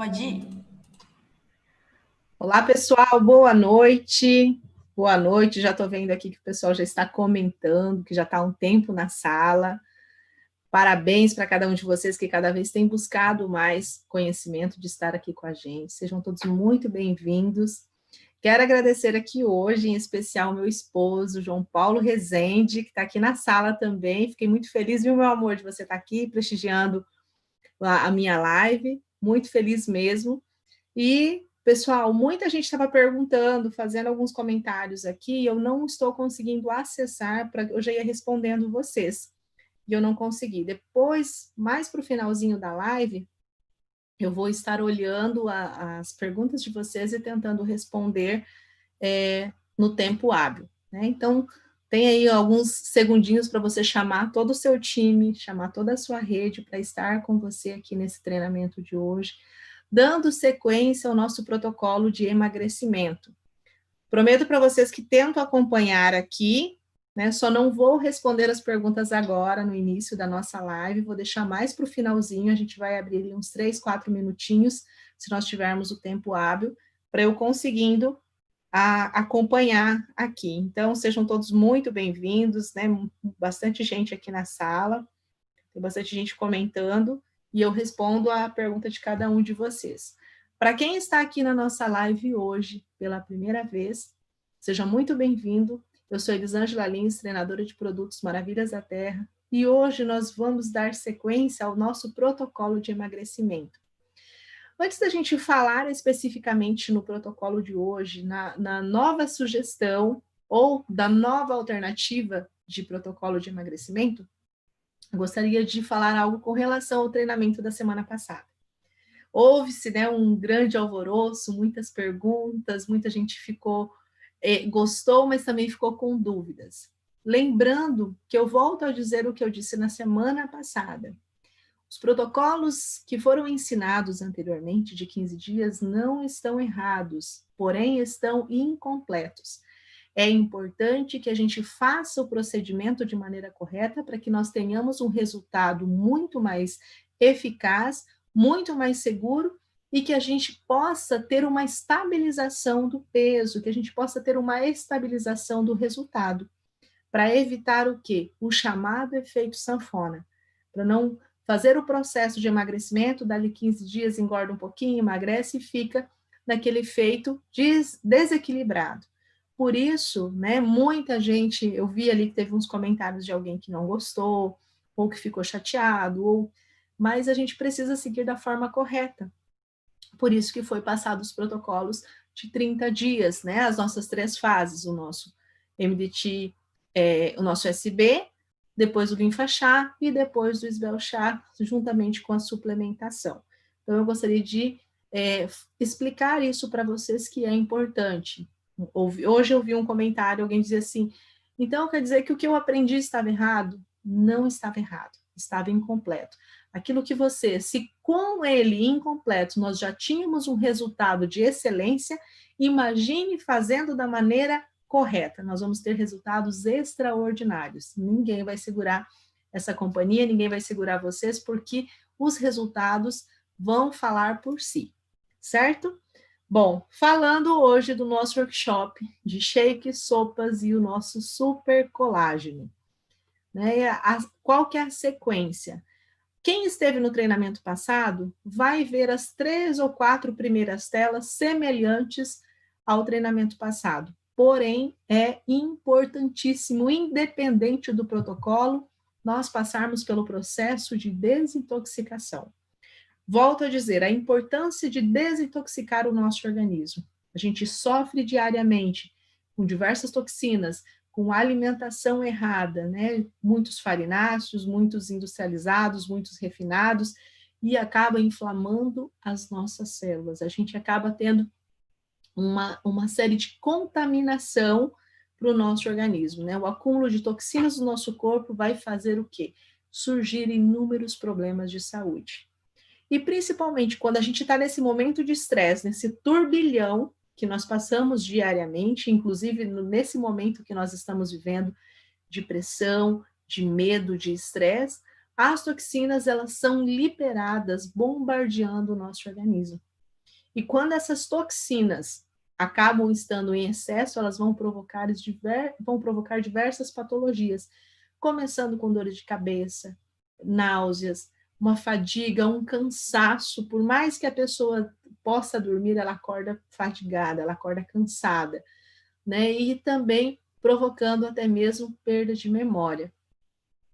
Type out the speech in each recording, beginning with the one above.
Pode ir? Olá, pessoal, boa noite. Boa noite, já estou vendo aqui que o pessoal já está comentando, que já está há um tempo na sala. Parabéns para cada um de vocês que cada vez tem buscado mais conhecimento de estar aqui com a gente. Sejam todos muito bem-vindos. Quero agradecer aqui hoje, em especial, meu esposo, João Paulo Rezende, que está aqui na sala também. Fiquei muito feliz, viu, meu amor, de você estar aqui prestigiando a minha live. Muito feliz mesmo. E, pessoal, muita gente estava perguntando, fazendo alguns comentários aqui, eu não estou conseguindo acessar, eu já ia respondendo vocês, e eu não consegui. Depois, mais para o finalzinho da live, eu vou estar olhando as perguntas de vocês e tentando responder no tempo hábil, né? Então, tem aí alguns segundinhos para você chamar todo o seu time, chamar toda a sua rede para estar com você aqui nesse treinamento de hoje, dando sequência ao nosso protocolo de emagrecimento. Prometo para vocês que tento acompanhar aqui, né? Só não vou responder as perguntas agora, no início da nossa live, vou deixar mais para o finalzinho, a gente vai abrir uns 3, 4 minutinhos, se nós tivermos o tempo hábil, para eu conseguindo acompanhar aqui. Então, sejam todos muito bem-vindos, né? Bastante gente aqui na sala, tem bastante gente comentando, e eu respondo a pergunta de cada um de vocês. Para quem está aqui na nossa live hoje, pela primeira vez, seja muito bem-vindo. Eu sou Elisângela Lins, treinadora de produtos Maravilhas da Terra, e hoje nós vamos dar sequência ao nosso protocolo de emagrecimento. Antes da gente falar especificamente no protocolo de hoje, na nova sugestão ou da nova alternativa de protocolo de emagrecimento, gostaria de falar algo com relação ao treinamento da semana passada. Houve-se, né, um grande alvoroço, muitas perguntas, muita gente gostou, mas também ficou com dúvidas. Lembrando que eu volto a dizer o que eu disse na semana passada. Os protocolos que foram ensinados anteriormente, de 15 dias, não estão errados, porém estão incompletos. É importante que a gente faça o procedimento de maneira correta para que nós tenhamos um resultado muito mais eficaz, muito mais seguro e que a gente possa ter uma estabilização do peso, que a gente possa ter uma estabilização do resultado, para evitar o quê? O chamado efeito sanfona, para não fazer o processo de emagrecimento, dali 15 dias engorda um pouquinho, emagrece e fica naquele efeito desequilibrado. Por isso, né, muita gente, eu vi ali que teve uns comentários de alguém que não gostou, ou que ficou chateado, mas a gente precisa seguir da forma correta. Por isso que foi passado os protocolos de 30 dias, né, as nossas 3 fases, o nosso MDT, o nosso SB, depois o linfa-chá e depois o SBL-chá, juntamente com a suplementação. Então, eu gostaria de explicar isso para vocês, que é importante. Hoje eu vi um comentário, alguém dizia assim, então quer dizer que o que eu aprendi estava errado? Não estava errado, estava incompleto. Aquilo que você, se com ele incompleto nós já tínhamos um resultado de excelência, imagine fazendo da maneira correta, nós vamos ter resultados extraordinários. Ninguém vai segurar essa companhia, ninguém vai segurar vocês, porque os resultados vão falar por si, certo? Bom, falando hoje do nosso workshop de shakes, sopas e o nosso super colágeno, né? Qual que é a sequência? Quem esteve no treinamento passado vai ver as 3 ou 4 primeiras telas semelhantes ao treinamento passado. Porém, é importantíssimo, independente do protocolo, nós passarmos pelo processo de desintoxicação. Volto a dizer, a importância de desintoxicar o nosso organismo. A gente sofre diariamente com diversas toxinas, com alimentação errada, né? Muitos farináceos, muitos industrializados, muitos refinados, e acaba inflamando as nossas células. A gente acaba tendo uma série de contaminação para o nosso organismo, né? O acúmulo de toxinas no nosso corpo vai fazer o quê? Surgir inúmeros problemas de saúde. E principalmente quando a gente está nesse momento de estresse, nesse turbilhão que nós passamos diariamente, inclusive nesse momento que nós estamos vivendo de pressão, de medo, de estresse, as toxinas elas são liberadas, bombardeando o nosso organismo. E quando essas toxinas acabam estando em excesso, elas vão provocar diversas patologias, começando com dores de cabeça, náuseas, uma fadiga, um cansaço. Por mais que a pessoa possa dormir, ela acorda fatigada, ela acorda cansada, né? E também provocando até mesmo perda de memória.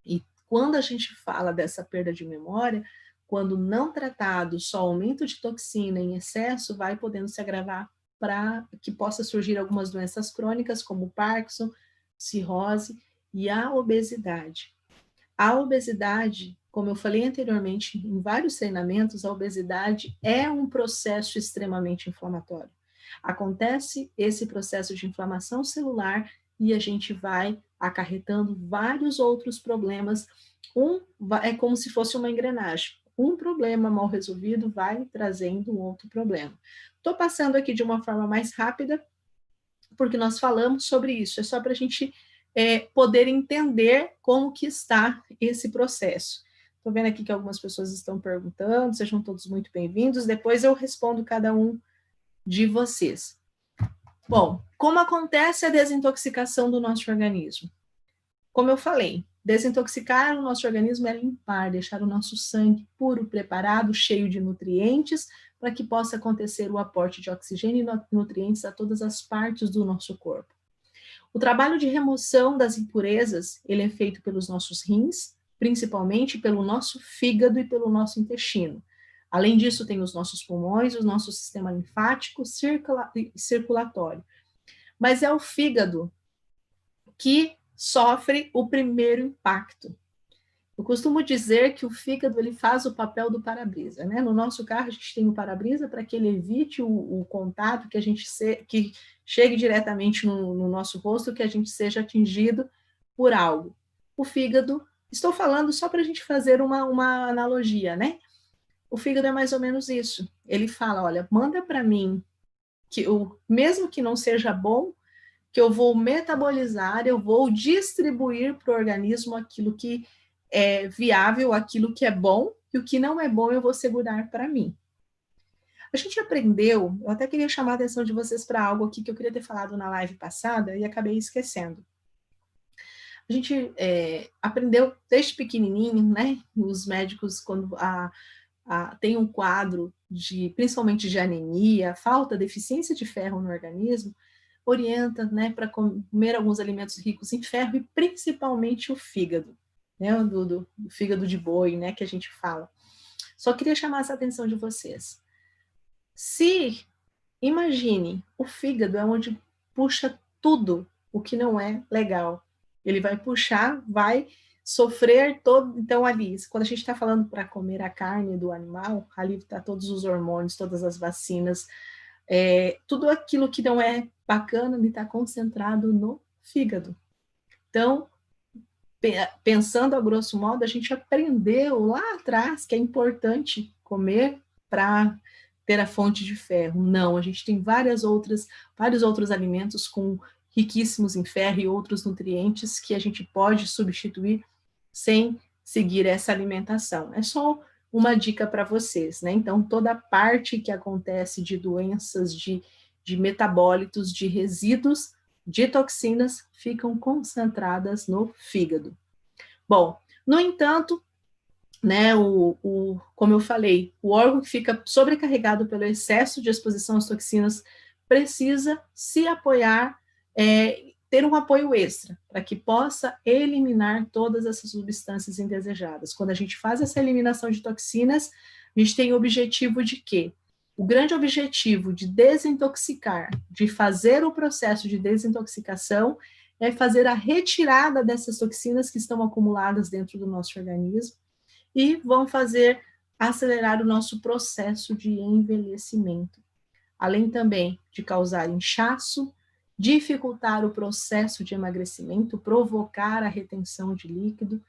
E quando a gente fala dessa perda de memória, quando não tratado, só aumento de toxina em excesso vai podendo se agravar para que possa surgir algumas doenças crônicas, como Parkinson, cirrose e a obesidade. A obesidade, como eu falei anteriormente em vários treinamentos, a obesidade é um processo extremamente inflamatório. Acontece esse processo de inflamação celular e a gente vai acarretando vários outros problemas. É como se fosse uma engrenagem. Um problema mal resolvido vai trazendo um outro problema. Estou passando aqui de uma forma mais rápida, porque nós falamos sobre isso. É só para a gente poder entender como que está esse processo. Estou vendo aqui que algumas pessoas estão perguntando, sejam todos muito bem-vindos. Depois eu respondo cada um de vocês. Bom, como acontece a desintoxicação do nosso organismo? Como eu falei, desintoxicar o nosso organismo é limpar, deixar o nosso sangue puro, preparado, cheio de nutrientes, para que possa acontecer o aporte de oxigênio e nutrientes a todas as partes do nosso corpo. O trabalho de remoção das impurezas, ele é feito pelos nossos rins, principalmente pelo nosso fígado e pelo nosso intestino. Além disso, tem os nossos pulmões, o nosso sistema linfático e circulatório. Mas é o fígado que sofre o primeiro impacto. Eu costumo dizer que o fígado ele faz o papel do para-brisa, né? No nosso carro a gente tem o para-brisa para que ele evite o contato, que a gente que chegue diretamente no nosso rosto, que a gente seja atingido por algo. O fígado, estou falando só para a gente fazer uma analogia, né? O fígado é mais ou menos isso. Ele fala, olha, manda para mim que mesmo que não seja bom, que eu vou metabolizar, eu vou distribuir para o organismo aquilo que é viável, aquilo que é bom, e o que não é bom eu vou segurar para mim. A gente aprendeu, eu até queria chamar a atenção de vocês para algo aqui que eu queria ter falado na live passada e acabei esquecendo. A gente aprendeu desde pequenininho, né? Os médicos, quando tem um quadro principalmente de anemia, falta, deficiência de ferro no organismo, orienta, né, para comer alguns alimentos ricos em ferro e principalmente o fígado, né, do fígado de boi, né, que a gente fala. Só queria chamar essa atenção de vocês. Imagine, o fígado é onde puxa tudo o que não é legal. Ele vai puxar, vai sofrer todo. Então, ali, quando a gente está falando para comer a carne do animal, ali está todos os hormônios, todas as vacinas, tudo aquilo que não é bacana está concentrado no fígado. Então, pensando a grosso modo, a gente aprendeu lá atrás que é importante comer para ter a fonte de ferro. Não, a gente tem vários outros alimentos riquíssimos em ferro e outros nutrientes que a gente pode substituir sem seguir essa alimentação. É só uma dica para vocês, né? Então, toda a parte que acontece de doenças, de metabólitos, de resíduos, de toxinas, ficam concentradas no fígado. Bom, no entanto, né, como eu falei, o órgão que fica sobrecarregado pelo excesso de exposição às toxinas precisa se apoiar, ter um apoio extra, para que possa eliminar todas essas substâncias indesejadas. Quando a gente faz essa eliminação de toxinas, a gente tem o objetivo de quê? O grande objetivo de desintoxicar, de fazer o processo de desintoxicação, é fazer a retirada dessas toxinas que estão acumuladas dentro do nosso organismo e vão acelerar o nosso processo de envelhecimento. Além também de causar inchaço, dificultar o processo de emagrecimento, provocar a retenção de líquido,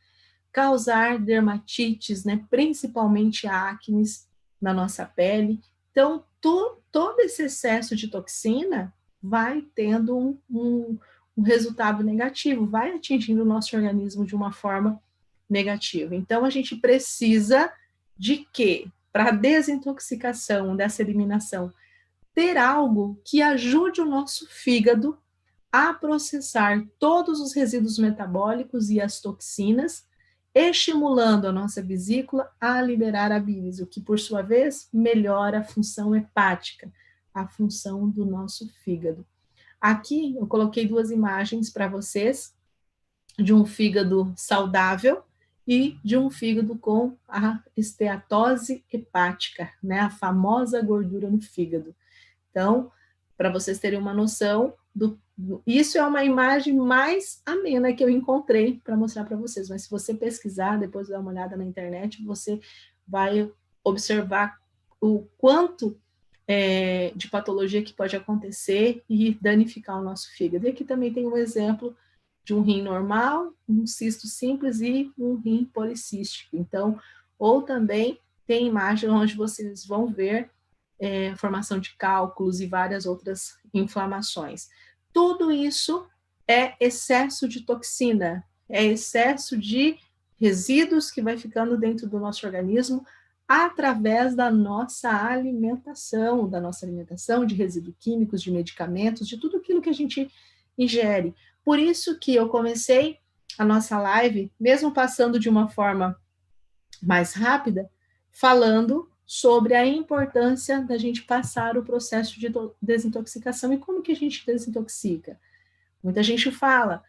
causar dermatites, né, principalmente acnes na nossa pele. Então, todo esse excesso de toxina vai tendo um resultado negativo, vai atingindo o nosso organismo de uma forma negativa. Então, a gente precisa de quê? para a desintoxicação, dessa eliminação, ter algo que ajude o nosso fígado a processar todos os resíduos metabólicos e as toxinas, estimulando a nossa vesícula a liberar a bile, o que, por sua vez, melhora a função hepática, a função do nosso fígado. Aqui eu coloquei duas imagens para vocês, de um fígado saudável e de um fígado com a esteatose hepática, né, a famosa gordura no fígado. Então, para vocês terem uma noção, isso é uma imagem mais amena que eu encontrei para mostrar para vocês, mas se você pesquisar, depois dar uma olhada na internet, você vai observar o quanto de patologia que pode acontecer e danificar o nosso fígado. E aqui também tem um exemplo de um rim normal, um cisto simples e um rim policístico. Então, ou também tem imagem onde vocês vão ver formação de cálculos e várias outras inflamações. Tudo isso é excesso de toxina, é excesso de resíduos que vai ficando dentro do nosso organismo através da nossa alimentação, de resíduos químicos, de medicamentos, de tudo aquilo que a gente ingere. Por isso que eu comecei a nossa live, mesmo passando de uma forma mais rápida, falando sobre a importância da gente passar o processo de desintoxicação e como que a gente desintoxica. Muita gente fala,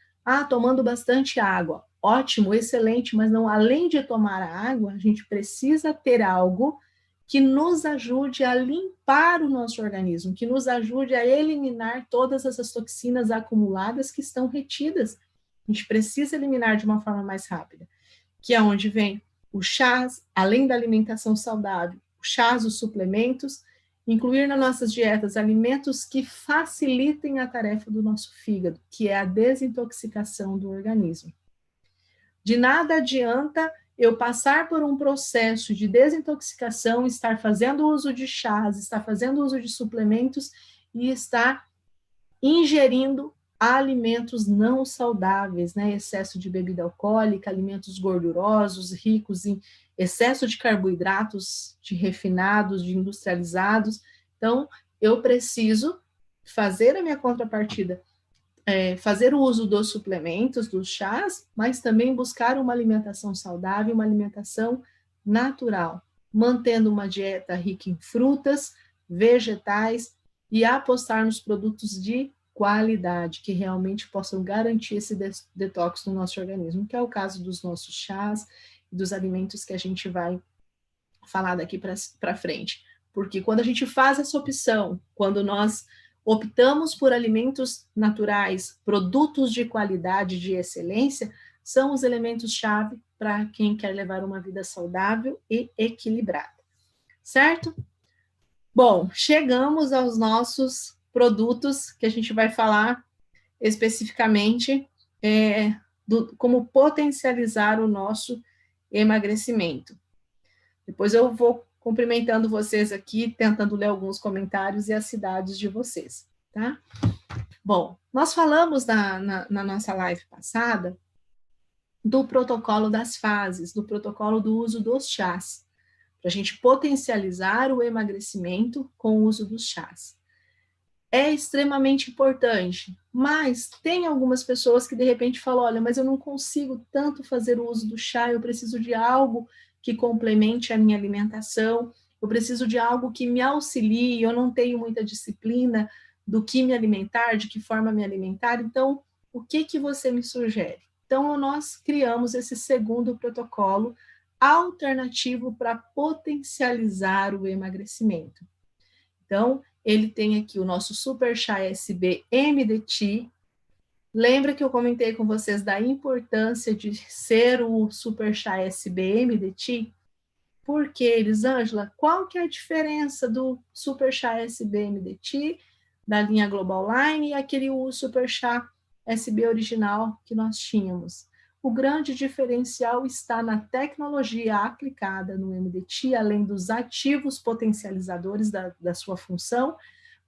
tomando bastante água. Ótimo, excelente, mas não, além de tomar a água, a gente precisa ter algo que nos ajude a limpar o nosso organismo, que nos ajude a eliminar todas essas toxinas acumuladas que estão retidas. A gente precisa eliminar de uma forma mais rápida, que é onde vem o chás, além da alimentação saudável, o chás, os suplementos, incluir nas nossas dietas alimentos que facilitem a tarefa do nosso fígado, que é a desintoxicação do organismo. De nada adianta eu passar por um processo de desintoxicação, estar fazendo uso de chás, estar fazendo uso de suplementos e estar ingerindo alimentos não saudáveis, né? Excesso de bebida alcoólica, alimentos gordurosos, ricos em excesso de carboidratos, de refinados, de industrializados. Então, eu preciso fazer a minha contrapartida, fazer o uso dos suplementos, dos chás, mas também buscar uma alimentação saudável, uma alimentação natural, mantendo uma dieta rica em frutas, vegetais e apostar nos produtos de qualidade, que realmente possam garantir esse detox no nosso organismo, que é o caso dos nossos chás e dos alimentos que a gente vai falar daqui para frente. Porque quando a gente faz essa opção, quando nós optamos por alimentos naturais, produtos de qualidade, de excelência, são os elementos-chave para quem quer levar uma vida saudável e equilibrada. Certo? Bom, chegamos aos nossos produtos que a gente vai falar especificamente como potencializar o nosso emagrecimento. Depois eu vou cumprimentando vocês aqui, tentando ler alguns comentários e as cidades de vocês, tá? Bom, nós falamos na nossa live passada do protocolo das fases, do protocolo do uso dos chás, para a gente potencializar o emagrecimento com o uso dos chás. É extremamente importante, mas tem algumas pessoas que de repente falam, olha, mas eu não consigo tanto fazer o uso do chá, eu preciso de algo que complemente a minha alimentação, eu preciso de algo que me auxilie, eu não tenho muita disciplina do que me alimentar, de que forma me alimentar, então, o que você me sugere? Então, nós criamos esse segundo protocolo alternativo para potencializar o emagrecimento. Então, ele tem aqui o nosso Super Chá SB MDT. Lembra que eu comentei com vocês da importância de ser o Super Chá SB MDT? Por que, Elisângela? Qual que é a diferença do Super Chá SB MDT, da linha Global Line, e aquele Super Chá SB original que nós tínhamos? O grande diferencial está na tecnologia aplicada no MDT, além dos ativos potencializadores da sua função,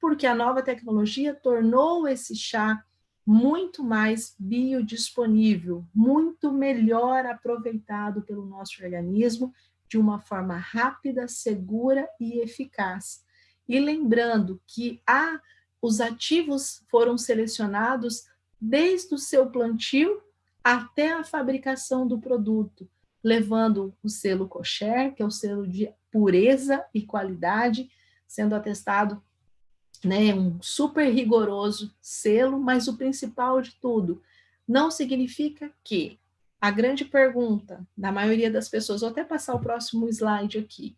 porque a nova tecnologia tornou esse chá muito mais biodisponível, muito melhor aproveitado pelo nosso organismo, de uma forma rápida, segura e eficaz. E lembrando que os ativos foram selecionados desde o seu plantio até a fabricação do produto, levando o selo kosher, que é o selo de pureza e qualidade, sendo atestado, né, um super rigoroso selo, mas o principal de tudo, não significa que a grande pergunta da maioria das pessoas, vou até passar o próximo slide aqui,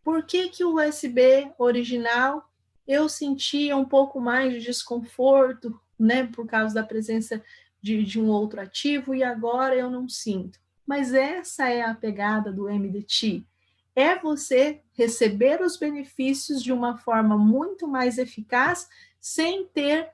por que o USB original eu sentia um pouco mais de desconforto, né, por causa da presença de um outro ativo, e agora eu não sinto? Mas essa é a pegada do MDT, é você receber os benefícios de uma forma muito mais eficaz, sem ter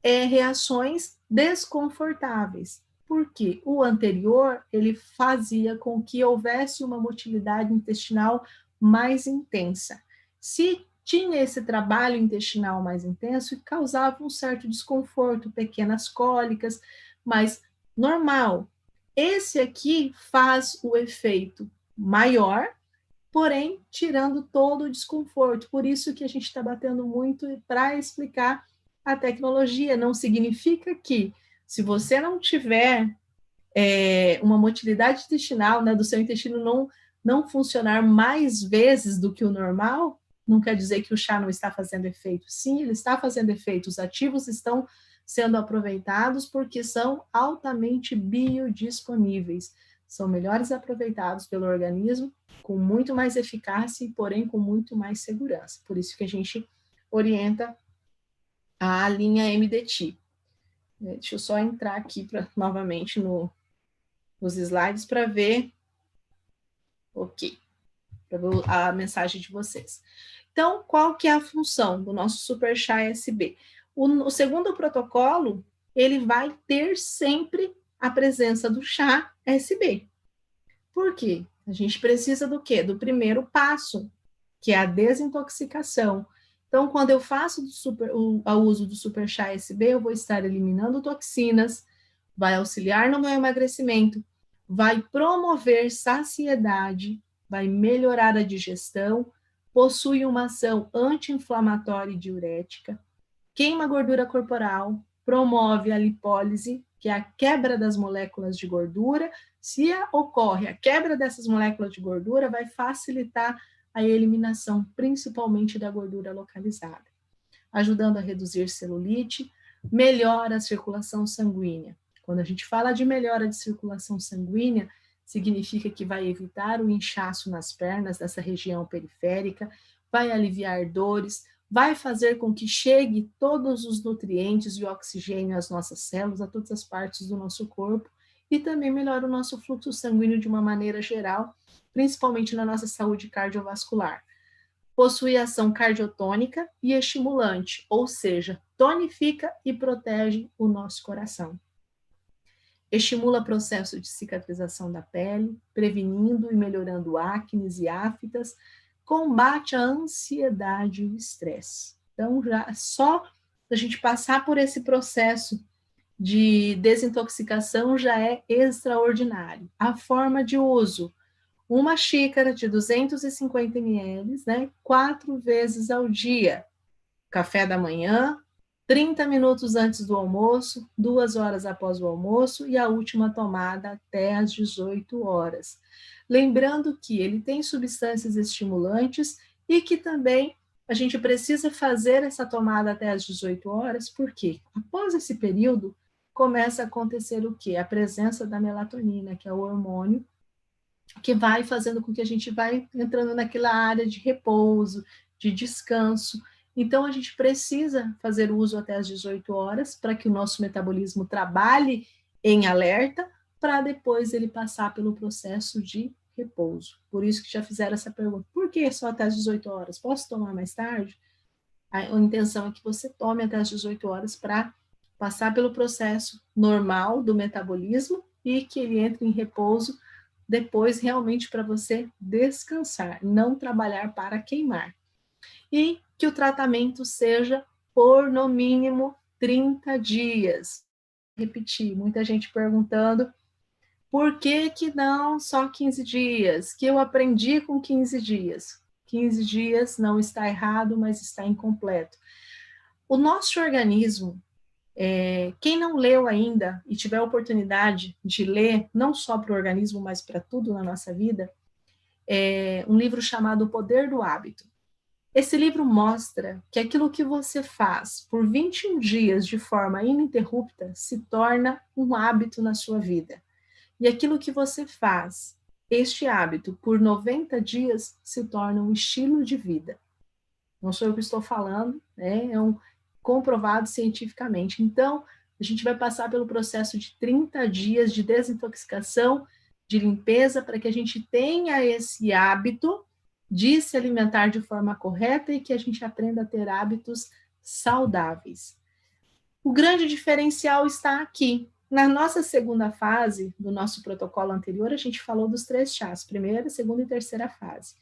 reações desconfortáveis. Porque o anterior, ele fazia com que houvesse uma motilidade intestinal mais intensa. Se tinha esse trabalho intestinal mais intenso, causava um certo desconforto, pequenas cólicas, mas normal. Esse aqui faz o efeito maior, porém tirando todo o desconforto. Por isso que a gente está batendo muito para explicar a tecnologia. Não significa que, se você não tiver uma motilidade intestinal, né, do seu intestino não funcionar mais vezes do que o normal, não quer dizer que o chá não está fazendo efeito. Sim, ele está fazendo efeito. Os ativos estão sendo aproveitados porque são altamente biodisponíveis. São melhores aproveitados pelo organismo, com muito mais eficácia e, porém, com muito mais segurança. Por isso que a gente orienta a linha MDT. Deixa eu só entrar aqui novamente nos slides para ver. Ok. Para ver a mensagem de vocês. Então, qual que é a função do nosso Super Chá SB? O segundo protocolo, ele vai ter sempre a presença do chá SB. Por quê? A gente precisa do quê? Do primeiro passo, que é a desintoxicação. Então, quando eu faço o uso do Super Chá SB, eu vou estar eliminando toxinas, vai auxiliar no meu emagrecimento, vai promover saciedade, vai melhorar a digestão, possui uma ação anti-inflamatória e diurética, queima gordura corporal, promove a lipólise, que é a quebra das moléculas de gordura. Se ocorre a quebra dessas moléculas de gordura, vai facilitar a eliminação, principalmente da gordura localizada, ajudando a reduzir celulite, melhora a circulação sanguínea. Quando a gente fala de melhora de circulação sanguínea, significa que vai evitar o inchaço nas pernas, dessa região periférica, vai aliviar dores, vai fazer com que chegue todos os nutrientes e o oxigênio às nossas células, a todas as partes do nosso corpo, e também melhora o nosso fluxo sanguíneo de uma maneira geral, principalmente na nossa saúde cardiovascular. Possui ação cardiotônica e estimulante, ou seja, tonifica e protege o nosso coração. Estimula o processo de cicatrização da pele, prevenindo e melhorando acnes e aftas, combate a ansiedade e o estresse. Então, já só a gente passar por esse processo de desintoxicação já é extraordinário. A forma de uso: uma xícara de 250 ml, né, 4 vezes ao dia. Café da manhã, 30 minutos antes do almoço, 2 horas após o almoço e a última tomada até às 18 horas. Lembrando que ele tem substâncias estimulantes e que também a gente precisa fazer essa tomada até às 18 horas, porque após esse período começa a acontecer o quê? A presença da melatonina, que é o hormônio que vai fazendo com que a gente vai entrando naquela área de repouso, de descanso. Então, a gente precisa fazer uso até as 18 horas para que o nosso metabolismo trabalhe em alerta, para depois ele passar pelo processo de repouso. Por isso que já fizeram essa pergunta: por que só até as 18 horas? Posso tomar mais tarde? A intenção é que você tome até as 18 horas para passar pelo processo normal do metabolismo e que ele entre em repouso depois, realmente para você descansar, não trabalhar para queimar. E que o tratamento seja por no mínimo 30 dias. Repetir, muita gente perguntando Por que que não só 15 dias? Que eu aprendi com 15 dias. 15 dias não está errado, mas está incompleto. O nosso organismo, quem não leu ainda e tiver a oportunidade de ler, não só para o organismo, mas para tudo na nossa vida, é um livro chamado O Poder do Hábito. Esse livro mostra que aquilo que você faz por 21 dias de forma ininterrupta se torna um hábito na sua vida. E aquilo que você faz, este hábito, por 90 dias, se torna um estilo de vida. Não sou eu que estou falando, né? É um comprovado cientificamente. Então, a gente vai passar pelo processo de 30 dias de desintoxicação, de limpeza, para que a gente tenha esse hábito de se alimentar de forma correta e que a gente aprenda a ter hábitos saudáveis. O grande diferencial está aqui. Na nossa segunda fase do nosso protocolo anterior, a gente falou dos 3 chás, primeira, segunda e terceira fase.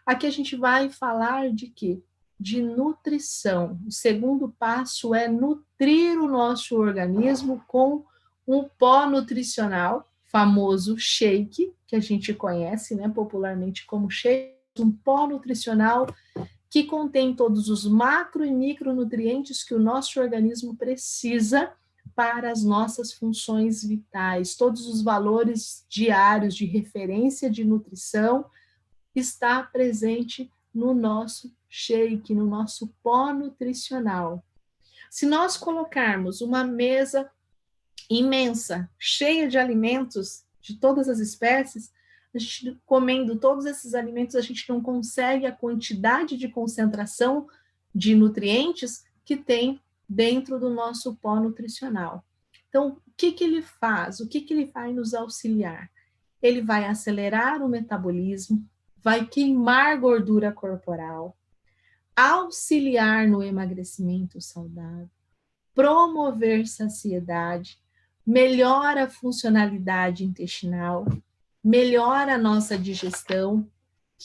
Aqui a gente vai falar de quê? De nutrição. O segundo passo é nutrir o nosso organismo com um pó nutricional, famoso shake, que a gente conhece, né, popularmente como shake, um pó nutricional que contém todos os macro e micronutrientes que o nosso organismo precisa para as nossas funções vitais. Todos os valores diários de referência de nutrição está presente no nosso shake, no nosso pó nutricional. Se nós colocarmos uma mesa imensa, cheia de alimentos de todas as espécies, a gente comendo todos esses alimentos, a gente não consegue a quantidade de concentração de nutrientes que tem dentro do nosso pó nutricional. Então, o que ele faz? O que ele vai nos auxiliar? Ele vai acelerar o metabolismo, vai queimar gordura corporal, auxiliar no emagrecimento saudável, promover saciedade, melhora a funcionalidade intestinal, melhora a nossa digestão,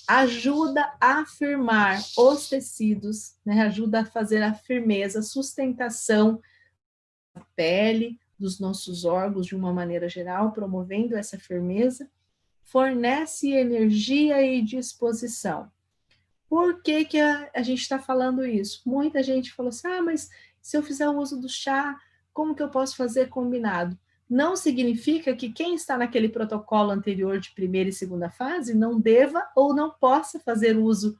ajuda a firmar os tecidos, né? Ajuda a fazer a firmeza, a sustentação da pele, dos nossos órgãos de uma maneira geral, promovendo essa firmeza, fornece energia e disposição. Por que que a gente está falando isso? Muita gente falou assim, mas se eu fizer o uso do chá, como que eu posso fazer combinado? Não significa que quem está naquele protocolo anterior de primeira e segunda fase não deva ou não possa fazer uso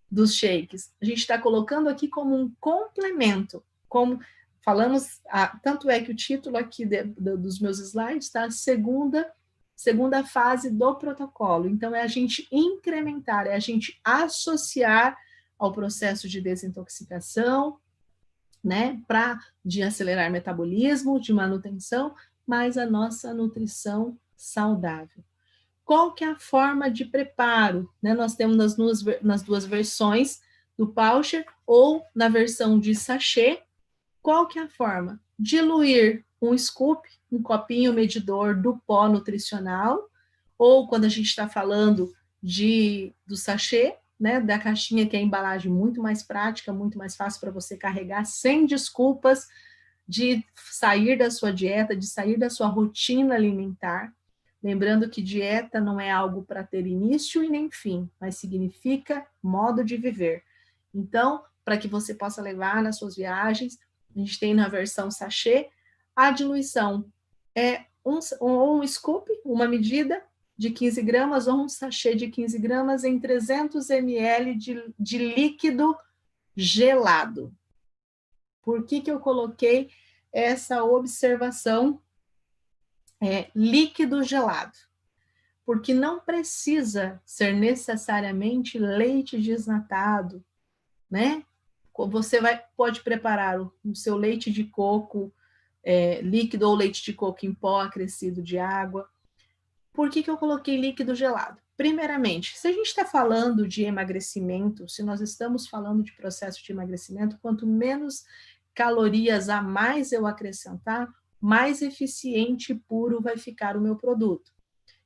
dos shakes. A gente está colocando aqui como um complemento, como falamos, tanto é que o título aqui dos meus slides está segunda fase do protocolo. Então, é a gente incrementar, é a gente associar ao processo de desintoxicação, né, de acelerar metabolismo, de manutenção, mas a nossa nutrição saudável. Qual que é a forma de preparo? Né? Nós temos nas duas versões do poucher ou na versão de sachê. Qual que é a forma? Diluir um scoop, um copinho medidor do pó nutricional, ou quando a gente está falando do sachê, né, da caixinha, que é a embalagem muito mais prática, muito mais fácil para você carregar, sem desculpas de sair da sua dieta, de sair da sua rotina alimentar. Lembrando que dieta não é algo para ter início e nem fim, mas significa modo de viver. Então, para que você possa levar nas suas viagens, a gente tem na versão sachê, a diluição é um scoop, uma medida de 15 gramas, ou um sachê de 15 gramas em 300 ml de líquido gelado. Por que eu coloquei essa observação líquido gelado? Porque não precisa ser necessariamente leite desnatado, né? Você pode preparar o seu leite de coco líquido ou leite de coco em pó acrescido de água. Por que eu coloquei líquido gelado? Primeiramente, se a gente está falando de emagrecimento, se nós estamos falando de processo de emagrecimento, quanto menos calorias a mais eu acrescentar, mais eficiente e puro vai ficar o meu produto.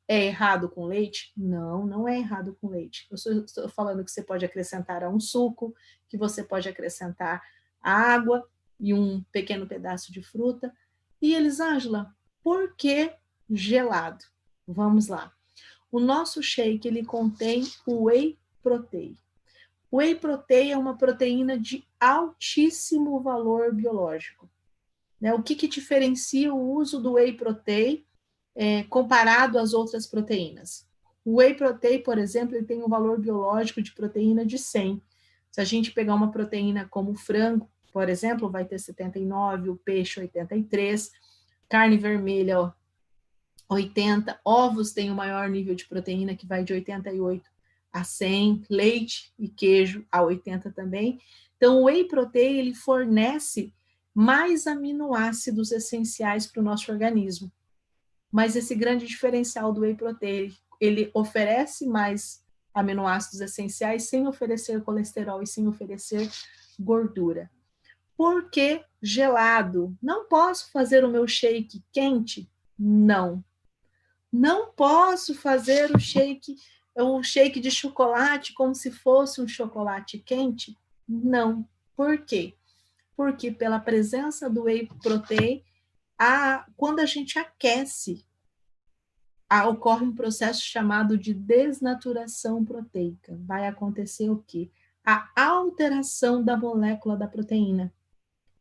É errado com leite? Não, não é errado com leite. Eu estou falando que você pode acrescentar a um suco, que você pode acrescentar água e um pequeno pedaço de fruta. E Elisângela, por que gelado? Vamos lá. O nosso shake, ele contém o whey protein. O whey protein é uma proteína de altíssimo valor biológico. Né? O que diferencia o uso do whey protein comparado às outras proteínas? O whey protein, por exemplo, ele tem um valor biológico de proteína de 100. Se a gente pegar uma proteína como o frango, por exemplo, vai ter 79, o peixe 83, carne vermelha 80, ovos tem o maior nível de proteína, que vai de 88 a 100, leite e queijo a 80 também. Então, o whey protein, ele fornece mais aminoácidos essenciais para o nosso organismo. Mas esse grande diferencial do whey protein, ele oferece mais aminoácidos essenciais sem oferecer colesterol e sem oferecer gordura. Por que gelado? Não posso fazer o meu shake quente? Não. Não posso fazer o shake de chocolate como se fosse um chocolate quente? Não. Por quê? Porque pela presença do whey protein, quando a gente aquece, ocorre um processo chamado de desnaturação proteica. Vai acontecer o quê? A alteração da molécula da proteína.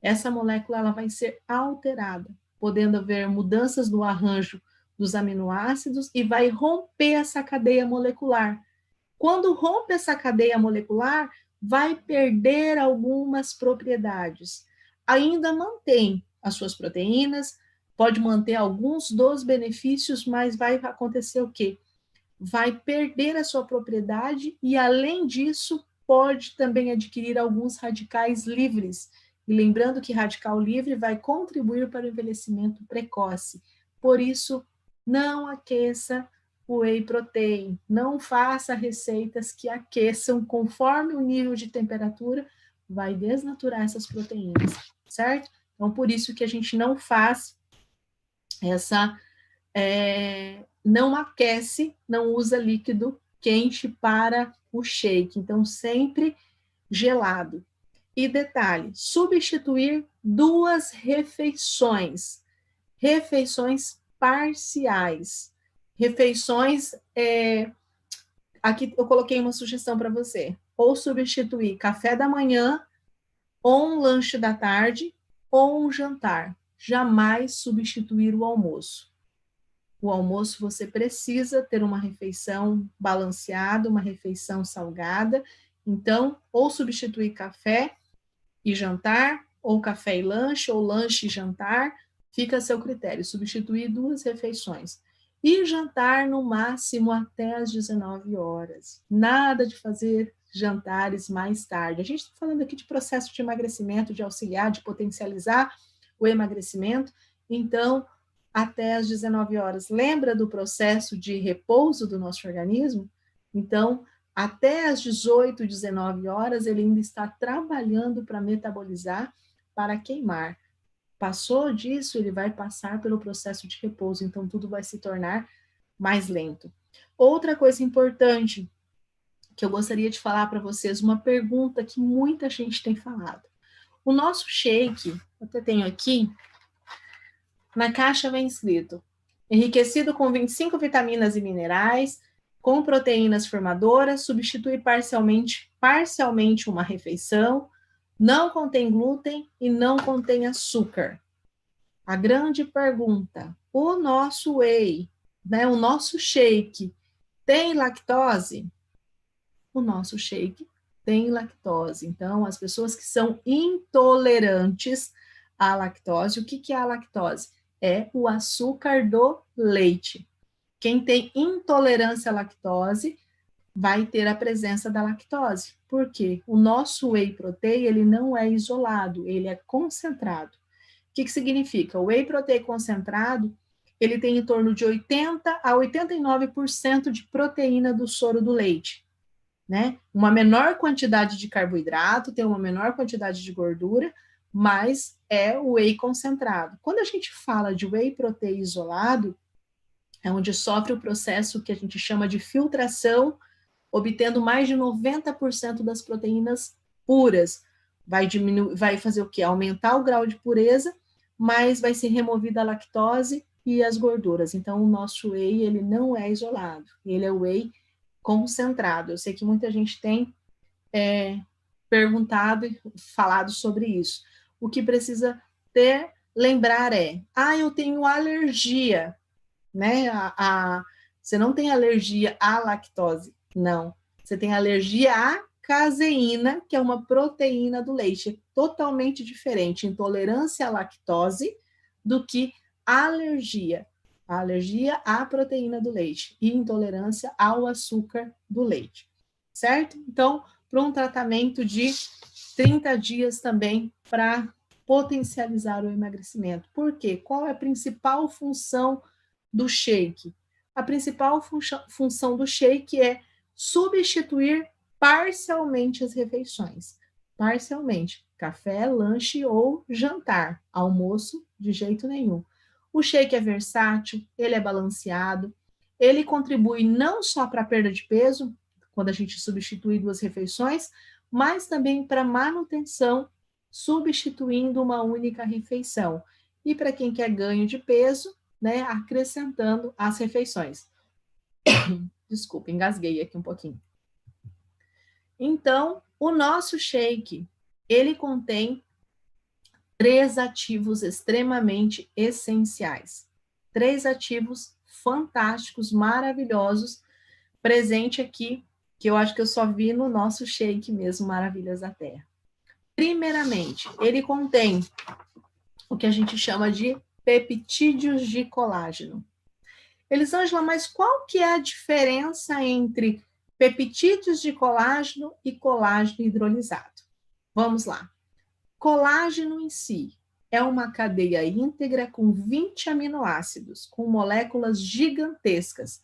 Essa molécula ela vai ser alterada, podendo haver mudanças no arranjo dos aminoácidos e vai romper essa cadeia molecular. Quando rompe essa cadeia molecular, vai perder algumas propriedades. Ainda mantém as suas proteínas, pode manter alguns dos benefícios, mas vai acontecer o quê? Vai perder a sua propriedade e, além disso, pode também adquirir alguns radicais livres. E lembrando que radical livre vai contribuir para o envelhecimento precoce. Por isso, não aqueça o whey protein, não faça receitas que aqueçam conforme o nível de temperatura, vai desnaturar essas proteínas, certo? Então, por isso que a gente não faz não aquece, não usa líquido quente para o shake. Então, sempre gelado. E detalhe, substituir 2 refeições. Refeições parciais. Refeições, aqui eu coloquei uma sugestão para você. Ou substituir café da manhã, ou um lanche da tarde, ou um jantar. Jamais substituir o almoço. O almoço você precisa ter uma refeição balanceada, uma refeição salgada. Então, ou substituir café e jantar, ou café e lanche, ou lanche e jantar, fica a seu critério. Substituir 2 refeições. E jantar no máximo até às 19 horas. Nada de fazer jantares mais tarde. A gente está falando aqui de processo de emagrecimento, de auxiliar, de potencializar o emagrecimento. Então, até às 19 horas. Lembra do processo de repouso do nosso organismo? Então, até às 18, 19 horas, ele ainda está trabalhando para metabolizar, para queimar. Passou disso, ele vai passar pelo processo de repouso, então tudo vai se tornar mais lento. Outra coisa importante que eu gostaria de falar para vocês, uma pergunta que muita gente tem falado. O nosso shake, eu até tenho aqui, na caixa vem escrito, enriquecido com 25 vitaminas e minerais, com proteínas formadoras, substitui parcialmente uma refeição, não contém glúten e não contém açúcar. A grande pergunta, o nosso whey, né, o nosso shake, tem lactose? O nosso shake tem lactose. Então, as pessoas que são intolerantes à lactose, o que é a lactose? É o açúcar do leite. Quem tem intolerância à lactose vai ter a presença da lactose. Por quê? O nosso whey protein, ele não é isolado, ele é concentrado. O que significa? O whey protein concentrado, ele tem em torno de 80 a 89% de proteína do soro do leite, né? Uma menor quantidade de carboidrato, tem uma menor quantidade de gordura, mas é o whey concentrado. Quando a gente fala de whey protein isolado, é onde sofre o processo que a gente chama de filtração, obtendo mais de 90% das proteínas puras. Vai fazer o quê? Aumentar o grau de pureza, mas vai ser removida a lactose e as gorduras. Então, o nosso whey, ele não é isolado, ele é whey concentrado. Eu sei que muita gente tem perguntado e falado sobre isso. O que precisa lembrar é, eu tenho alergia, né? Você não tem alergia à lactose, não. Você tem alergia à caseína, que é uma proteína do leite. É totalmente diferente, intolerância à lactose do que alergia. A alergia à proteína do leite e intolerância ao açúcar do leite, certo? Então, para um tratamento de 30 dias também para potencializar o emagrecimento. Por quê? Qual é a principal função do shake? A principal função do shake é substituir parcialmente as refeições. Parcialmente. Café, lanche ou jantar. Almoço, de jeito nenhum. O shake é versátil, ele é balanceado, ele contribui não só para a perda de peso, quando a gente substitui 2 refeições, mas também para manutenção, substituindo uma única refeição. E para quem quer ganho de peso, né, acrescentando as refeições. Desculpa, engasguei aqui um pouquinho. Então, o nosso shake, ele contém 3 ativos extremamente essenciais. 3 ativos fantásticos, maravilhosos, presente aqui, que eu acho que eu só vi no nosso shake mesmo, Maravilhas da Terra. Primeiramente, ele contém o que a gente chama de peptídeos de colágeno. Elisângela, mas qual que é a diferença entre peptídeos de colágeno e colágeno hidrolisado? Vamos lá. Colágeno em si é uma cadeia íntegra com 20 aminoácidos, com moléculas gigantescas.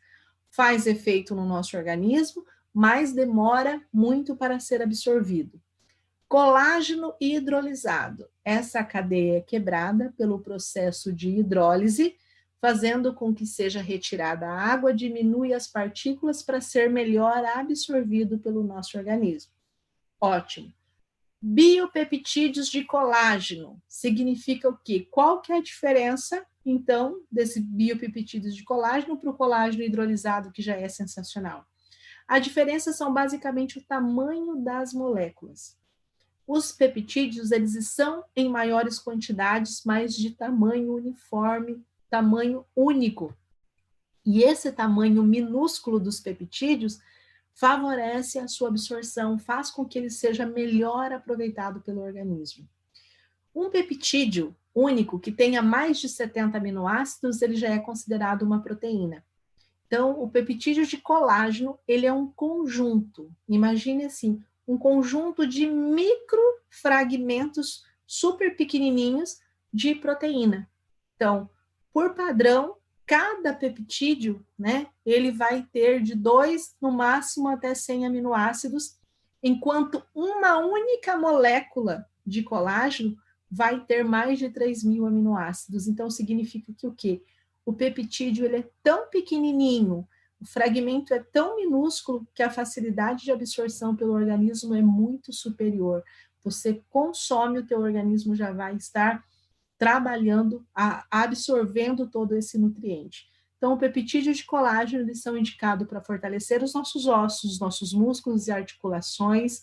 Faz efeito no nosso organismo, mas demora muito para ser absorvido. Colágeno hidrolisado. Essa cadeia é quebrada pelo processo de hidrólise, fazendo com que seja retirada a água, diminui as partículas para ser melhor absorvido pelo nosso organismo. Ótimo. Biopeptídeos de colágeno significa o quê? Qual que é a diferença, então, desse biopeptídeos de colágeno para o colágeno hidrolisado, que já é sensacional? A diferença são basicamente o tamanho das moléculas. Os peptídeos, eles são em maiores quantidades, mas de tamanho uniforme, tamanho único. E esse tamanho minúsculo dos peptídeos favorece a sua absorção, faz com que ele seja melhor aproveitado pelo organismo. Um peptídeo único que tenha mais de 70 aminoácidos, ele já é considerado uma proteína. Então, o peptídeo de colágeno, ele é um conjunto. Imagine assim, um conjunto de microfragmentos super pequenininhos de proteína. Então, por padrão, cada peptídeo, né, ele vai ter de 2, no máximo até 100 aminoácidos, enquanto uma única molécula de colágeno vai ter mais de 3.000 aminoácidos. Então, significa que o quê? O peptídeo ele é tão pequenininho, o fragmento é tão minúsculo que a facilidade de absorção pelo organismo é muito superior. Você consome, o teu organismo já vai estar trabalhando, absorvendo todo esse nutriente. Então, o peptídeo de colágeno, eles são indicados para fortalecer os nossos ossos, nossos músculos e articulações,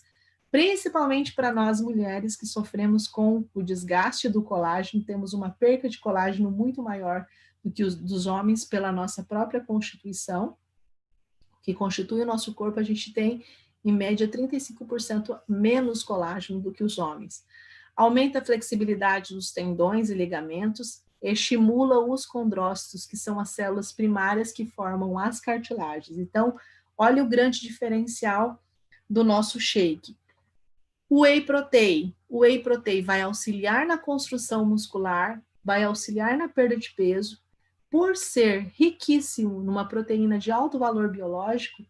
principalmente para nós mulheres que sofremos com o desgaste do colágeno, temos uma perca de colágeno muito maior do que os dos homens pela nossa própria constituição, que constitui o nosso corpo, a gente tem, em média, 35% menos colágeno do que os homens. Aumenta a flexibilidade dos tendões e ligamentos, estimula os condrócitos, que são as células primárias que formam as cartilagens. Então, olha o grande diferencial do nosso shake. O whey protein. O whey protein vai auxiliar na construção muscular, vai auxiliar na perda de peso. Por ser riquíssimo numa proteína de alto valor biológico,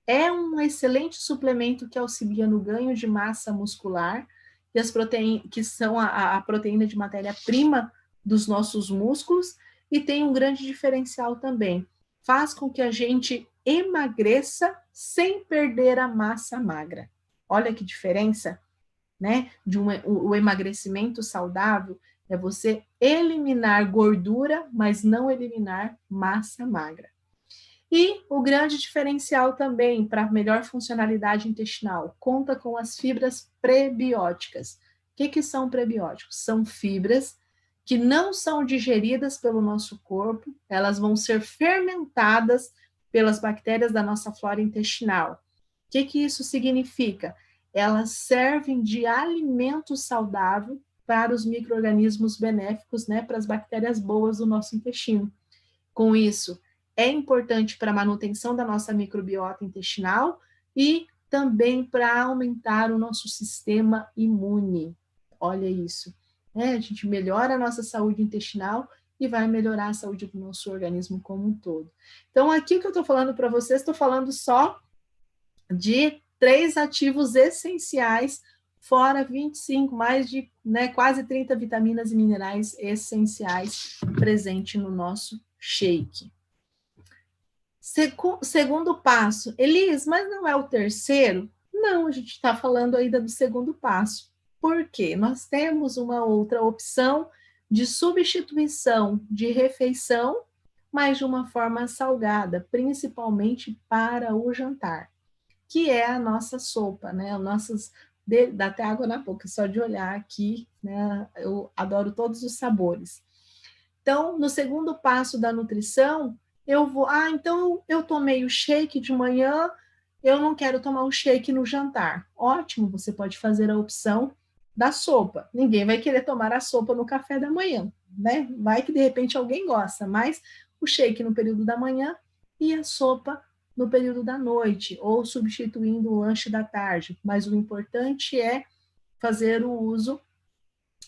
é um excelente suplemento que auxilia no ganho de massa muscular, e as proteínas, que são a proteína de matéria-prima dos nossos músculos, e tem um grande diferencial também. Faz com que a gente emagreça sem perder a massa magra. Olha que diferença, né? O emagrecimento saudável É você eliminar gordura, mas não eliminar massa magra. E o grande diferencial também para melhor funcionalidade intestinal, conta com as fibras prebióticas. O que são prebióticos? São fibras que não são digeridas pelo nosso corpo, elas vão ser fermentadas pelas bactérias da nossa flora intestinal. O que isso significa? Elas servem de alimento saudável para os micro-organismos benéficos, né, para as bactérias boas do nosso intestino. Com isso, é importante para a manutenção da nossa microbiota intestinal e também para aumentar o nosso sistema imune. Olha isso, né? A gente melhora a nossa saúde intestinal e vai melhorar a saúde do nosso organismo como um todo. Então, aqui que eu estou falando para vocês, estou falando só de 3 ativos essenciais, fora 25, mais de quase 30 vitaminas e minerais essenciais presentes no nosso shake. Segundo passo, Elis, mas não é o terceiro? Não, a gente está falando ainda do segundo passo. Por quê? Nós temos uma outra opção de substituição de refeição, mas de uma forma salgada, principalmente para o jantar, que é a nossa sopa, né? Dá até água na boca, só de olhar aqui, né? Eu adoro todos os sabores. Então, no segundo passo da nutrição, então eu tomei o shake de manhã, eu não quero tomar o shake no jantar. Ótimo, você pode fazer a opção da sopa. Ninguém vai querer tomar a sopa no café da manhã, né? Vai que de repente alguém gosta, mas o shake no período da manhã e a sopa no período da noite, ou substituindo o lanche da tarde. Mas o importante é fazer o uso,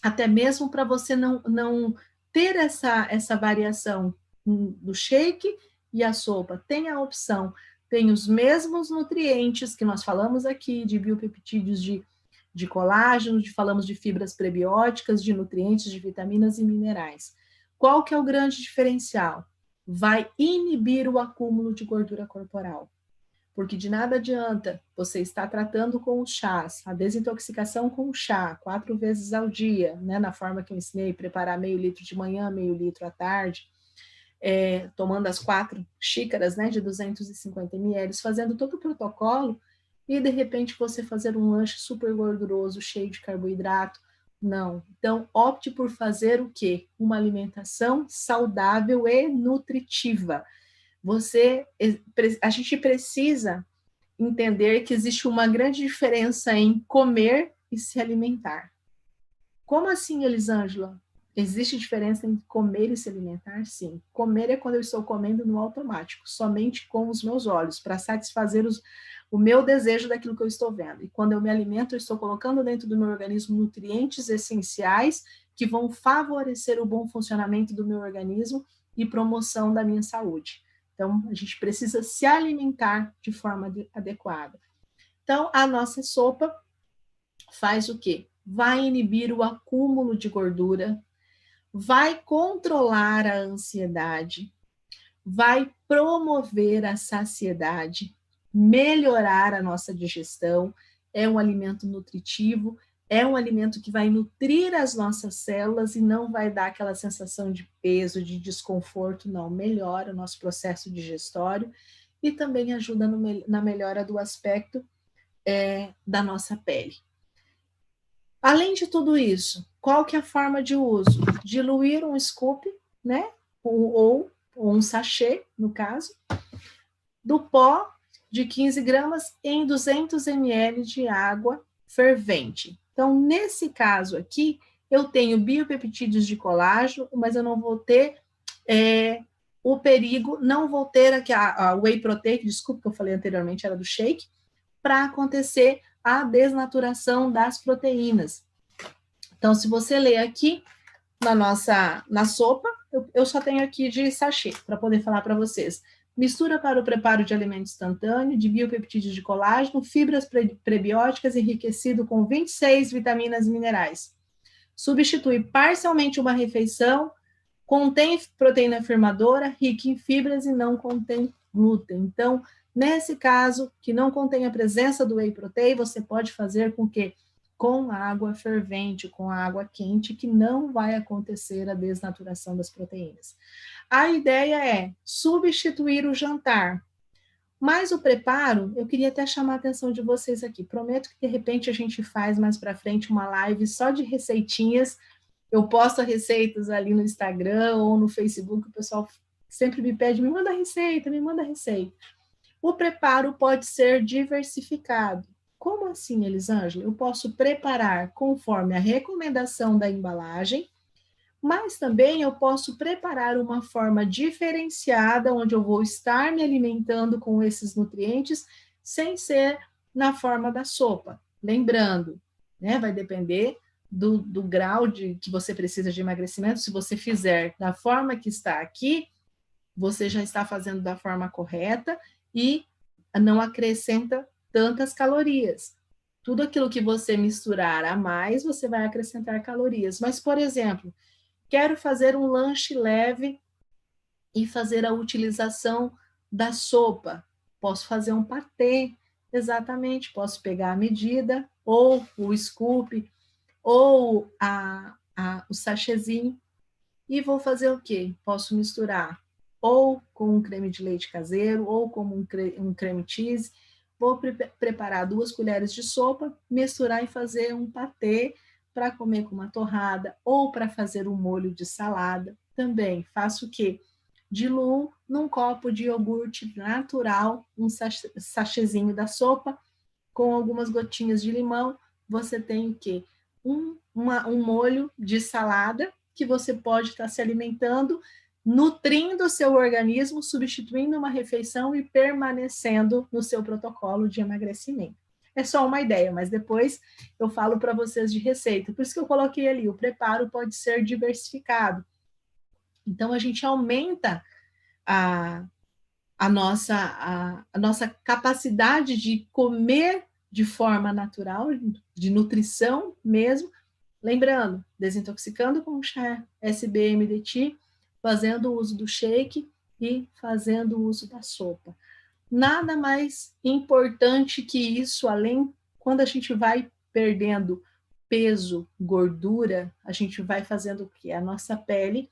até mesmo para você não ter essa variação do shake e a sopa. Tem a opção, tem os mesmos nutrientes que nós falamos aqui, de biopeptídeos de colágeno, falamos de fibras prebióticas, de nutrientes, de vitaminas e minerais. Qual que é o grande diferencial? Vai inibir o acúmulo de gordura corporal. Porque de nada adianta você estar tratando com os chás, a desintoxicação com o chá, 4 vezes ao dia, né, na forma que eu ensinei, preparar meio litro de manhã, meio litro à tarde, tomando as 4 xícaras, né, de 250 ml, fazendo todo o protocolo, e de repente você fazer um lanche super gorduroso, cheio de carboidrato. Não. Então, opte por fazer o quê? Uma alimentação saudável e nutritiva. A gente precisa entender que existe uma grande diferença em comer e se alimentar. Como assim, Elisângela? Existe diferença entre comer e se alimentar? Sim. Comer é quando eu estou comendo no automático, somente com os meus olhos, para satisfazer o meu desejo daquilo que eu estou vendo. E quando eu me alimento, eu estou colocando dentro do meu organismo nutrientes essenciais que vão favorecer o bom funcionamento do meu organismo e promoção da minha saúde. Então, a gente precisa se alimentar de forma adequada. Então, a nossa sopa faz o quê? Vai inibir o acúmulo de gordura, vai controlar a ansiedade, vai promover a saciedade, melhorar a nossa digestão, é um alimento nutritivo, é um alimento que vai nutrir as nossas células e não vai dar aquela sensação de peso, de desconforto, não, melhora o nosso processo digestório e também ajuda na melhora do aspecto da nossa pele. Além de tudo isso, qual que é a forma de uso? Diluir um scoop, né, ou um sachê, no caso, do pó de 15 gramas em 200 ml de água fervente. Então, nesse caso aqui, eu tenho biopeptídeos de colágeno, mas eu não vou ter o perigo, não vou ter aqui a whey protein, desculpa que eu falei anteriormente, era do shake, para acontecer a desnaturação das proteínas. Então, se você ler aqui na sopa, eu só tenho aqui de sachê, para poder falar para vocês. Mistura para o preparo de alimento instantâneo, de biopeptídeos de colágeno, fibras prebióticas, enriquecido com 26 vitaminas e minerais. Substitui parcialmente uma refeição, contém proteína firmadora, rica em fibras e não contém glúten. Então, nesse caso, que não contém a presença do whey protein, você pode fazer com que com água fervente, com água quente, que não vai acontecer a desnaturação das proteínas. A ideia é substituir o jantar. Mas o preparo, eu queria até chamar a atenção de vocês aqui. Prometo que de repente a gente faz mais para frente uma live só de receitinhas. Eu posto receitas ali no Instagram ou no Facebook, o pessoal sempre me pede, me manda receita, me manda receita. O preparo pode ser diversificado. Como assim, Elisângela? Eu posso preparar conforme a recomendação da embalagem, mas também eu posso preparar uma forma diferenciada, onde eu vou estar me alimentando com esses nutrientes, sem ser na forma da sopa. Lembrando, né, vai depender do grau que você precisa de emagrecimento. Se você fizer da forma que está aqui, você já está fazendo da forma correta e não acrescenta tantas calorias. Tudo aquilo que você misturar a mais, você vai acrescentar calorias. Mas, por exemplo, quero fazer um lanche leve e fazer a utilização da sopa. Posso fazer um patê, exatamente. Posso pegar a medida, ou o scoop, ou o sachêzinho, e vou fazer o quê? Posso misturar ou com um creme de leite caseiro, ou com um creme cheese. Vou preparar 2 colheres de sopa, misturar e fazer um patê para comer com uma torrada, ou para fazer um molho de salada. Também faço o quê? Diluo num copo de iogurte natural, um sachêzinho da sopa, com algumas gotinhas de limão. Você tem o quê? Um molho de salada, que você pode estar se alimentando, nutrindo o seu organismo, substituindo uma refeição e permanecendo no seu protocolo de emagrecimento. É só uma ideia, mas depois eu falo para vocês de receita. Por isso que eu coloquei ali, o preparo pode ser diversificado. Então, a gente aumenta a nossa capacidade de comer de forma natural, de nutrição mesmo. Lembrando, desintoxicando com chá SBMDT, fazendo uso do shake e fazendo uso da sopa. Nada mais importante que isso, além quando a gente vai perdendo peso, gordura, a gente vai fazendo o que? A nossa pele,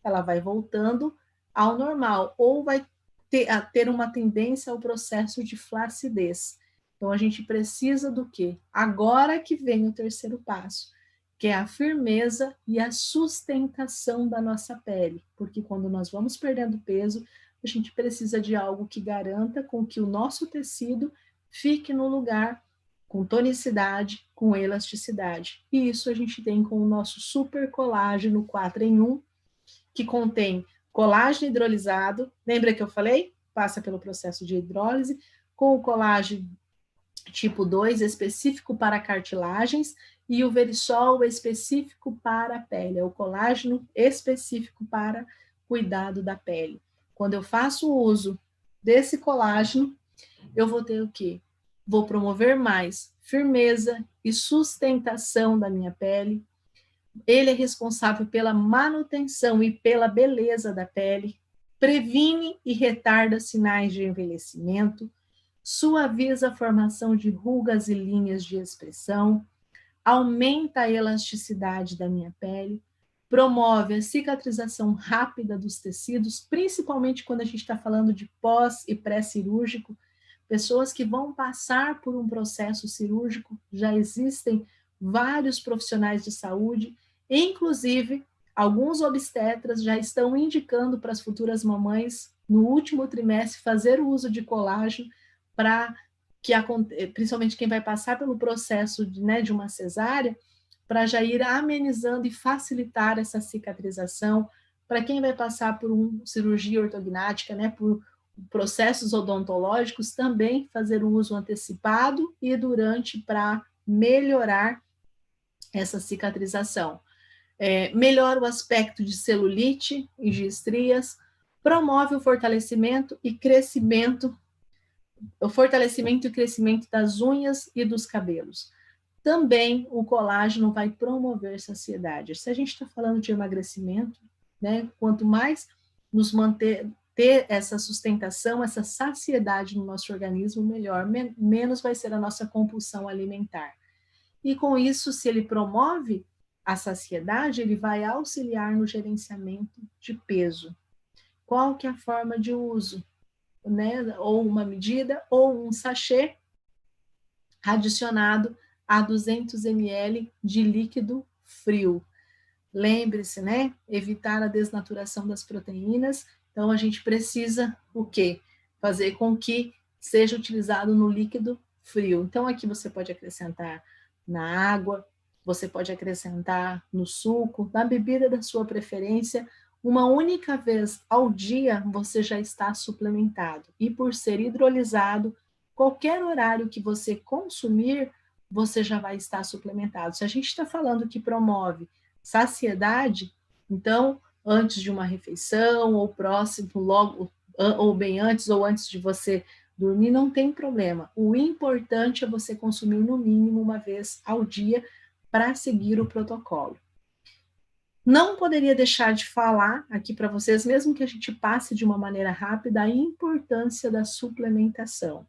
ela vai voltando ao normal, ou vai ter uma tendência ao processo de flacidez. Então, a gente precisa do quê? Agora que vem o terceiro passo, que é a firmeza e a sustentação da nossa pele, porque quando nós vamos perdendo peso, a gente precisa de algo que garanta com que o nosso tecido fique no lugar com tonicidade, com elasticidade. E isso a gente tem com o nosso super colágeno 4 em 1, que contém colágeno hidrolisado, lembra que eu falei? Passa pelo processo de hidrólise, com o colágeno tipo 2, específico para cartilagens, e o verisol específico para a pele, é o colágeno específico para cuidado da pele. Quando eu faço uso desse colágeno, eu vou ter o quê? Vou promover mais firmeza e sustentação da minha pele. Ele é responsável pela manutenção e pela beleza da pele, previne e retarda sinais de envelhecimento, suaviza a formação de rugas e linhas de expressão, aumenta a elasticidade da minha pele, promove a cicatrização rápida dos tecidos, principalmente quando a gente está falando de pós e pré-cirúrgico. Pessoas que vão passar por um processo cirúrgico, já existem vários profissionais de saúde, inclusive alguns obstetras já estão indicando para as futuras mamães, no último trimestre, fazer o uso de colágeno para que, principalmente quem vai passar pelo processo de uma cesárea, para já ir amenizando e facilitar essa cicatrização. Para quem vai passar por uma cirurgia ortognática, por processos odontológicos, também fazer o uso antecipado e durante para melhorar essa cicatrização. Melhora o aspecto de celulite e de estrias, promove o fortalecimento e crescimento das unhas e dos cabelos. Também o colágeno vai promover saciedade. Se a gente está falando de emagrecimento, quanto mais nos ter essa sustentação, essa saciedade no nosso organismo, melhor, menos vai ser a nossa compulsão alimentar. e com isso, se ele promove a saciedade, ele vai auxiliar no gerenciamento de peso. Qual que é a forma de uso? Né? Ou uma medida, ou um sachê adicionado a 200 ml de líquido frio. Lembre-se, né? Evitar a desnaturação das proteínas. Então, a gente precisa o quê? Fazer com que seja utilizado no líquido frio. Então, aqui você pode acrescentar na água, você pode acrescentar no suco, na bebida da sua preferência. Uma única vez ao dia, você já está suplementado. E por ser hidrolisado, qualquer horário que você consumir, você já vai estar suplementado. Se a gente está falando que promove saciedade, então, antes de uma refeição, ou próximo, logo, ou bem antes, ou antes de você dormir, não tem problema. O importante é você consumir no mínimo uma vez ao dia para seguir o protocolo. Não poderia deixar de falar aqui para vocês, mesmo que a gente passe de uma maneira rápida, a importância da suplementação,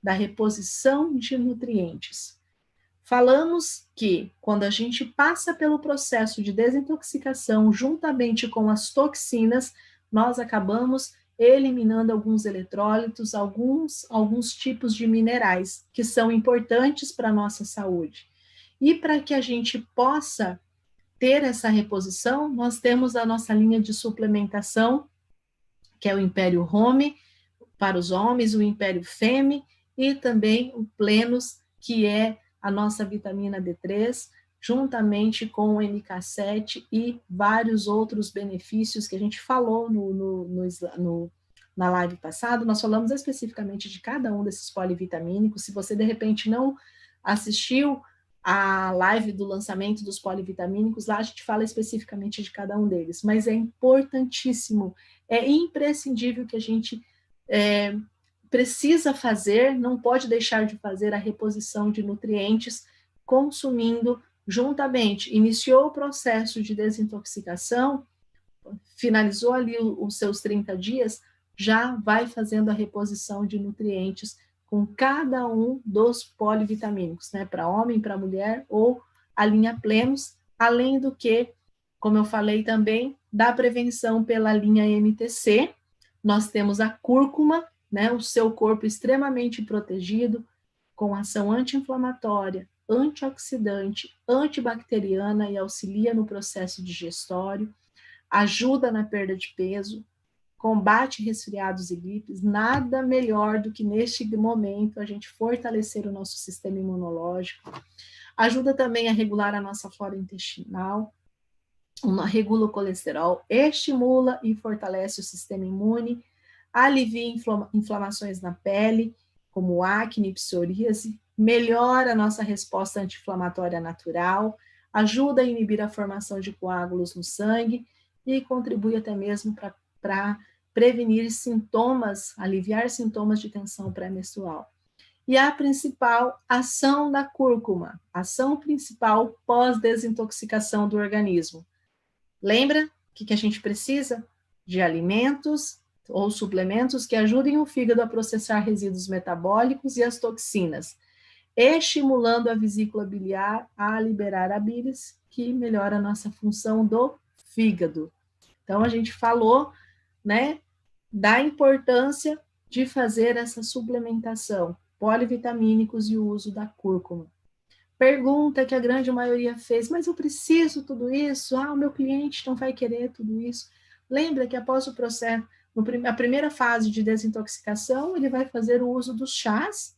da reposição de nutrientes. Falamos que quando a gente passa pelo processo de desintoxicação juntamente com as toxinas, nós acabamos eliminando alguns eletrólitos, alguns tipos de minerais que são importantes para a nossa saúde. E para que a gente possa ter essa reposição, nós temos a nossa linha de suplementação, que é o Império Home para os homens, o Império Femme e também o Plenos, que é a nossa vitamina D3, juntamente com o MK7 e vários outros benefícios que a gente falou na live passada. Nós falamos especificamente de cada um desses polivitamínicos. Se você, de repente, não assistiu a live do lançamento dos polivitamínicos, lá a gente fala especificamente de cada um deles, mas é importantíssimo, é imprescindível que a gente precisa fazer, não pode deixar de fazer a reposição de nutrientes, consumindo juntamente. Iniciou o processo de desintoxicação, finalizou ali os seus 30 dias, já vai fazendo a reposição de nutrientes com cada um dos polivitamínicos, né? Para homem, para mulher, ou a linha Plenos, além do que, como eu falei também, da prevenção pela linha MTC. Nós temos a cúrcuma, né? O seu corpo extremamente protegido, com ação anti-inflamatória, antioxidante, antibacteriana e auxilia no processo digestório, ajuda na perda de peso, combate resfriados e gripes. Nada melhor do que neste momento a gente fortalecer o nosso sistema imunológico. Ajuda também a regular a nossa flora intestinal, regula o colesterol, estimula e fortalece o sistema imune, alivia inflamações na pele, como acne, psoríase, melhora a nossa resposta anti-inflamatória natural, ajuda a inibir a formação de coágulos no sangue e contribui até mesmo para prevenir sintomas, aliviar sintomas de tensão pré-menstrual. E a principal ação da cúrcuma, ação principal pós-desintoxicação do organismo. Lembra que a gente precisa? De alimentos ou suplementos que ajudem o fígado a processar resíduos metabólicos e as toxinas, estimulando a vesícula biliar a liberar a bilis, que melhora a nossa função do fígado. Então, a gente falou, né, da importância de fazer essa suplementação, polivitamínicos e o uso da cúrcuma. Pergunta que a grande maioria fez, mas eu preciso tudo isso? O meu cliente não vai querer tudo isso. Lembra que após o processo, a primeira fase de desintoxicação, ele vai fazer o uso dos chás,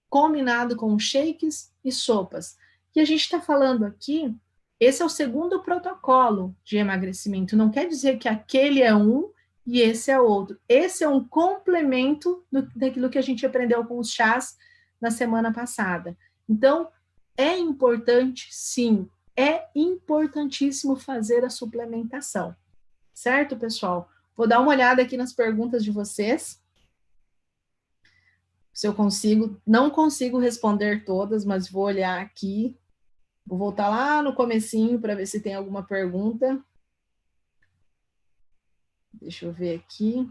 combinado com shakes e sopas. E a gente está falando aqui, esse é o segundo protocolo de emagrecimento. Não quer dizer que aquele é um e esse é outro. Esse é um complemento daquilo que a gente aprendeu com os chás na semana passada. Então, é importante, sim, é importantíssimo fazer a suplementação. Certo, pessoal? Vou dar uma olhada aqui nas perguntas de vocês. Se eu consigo, não consigo responder todas, mas vou olhar aqui. Vou voltar lá no comecinho para ver se tem alguma pergunta. Deixa eu ver aqui.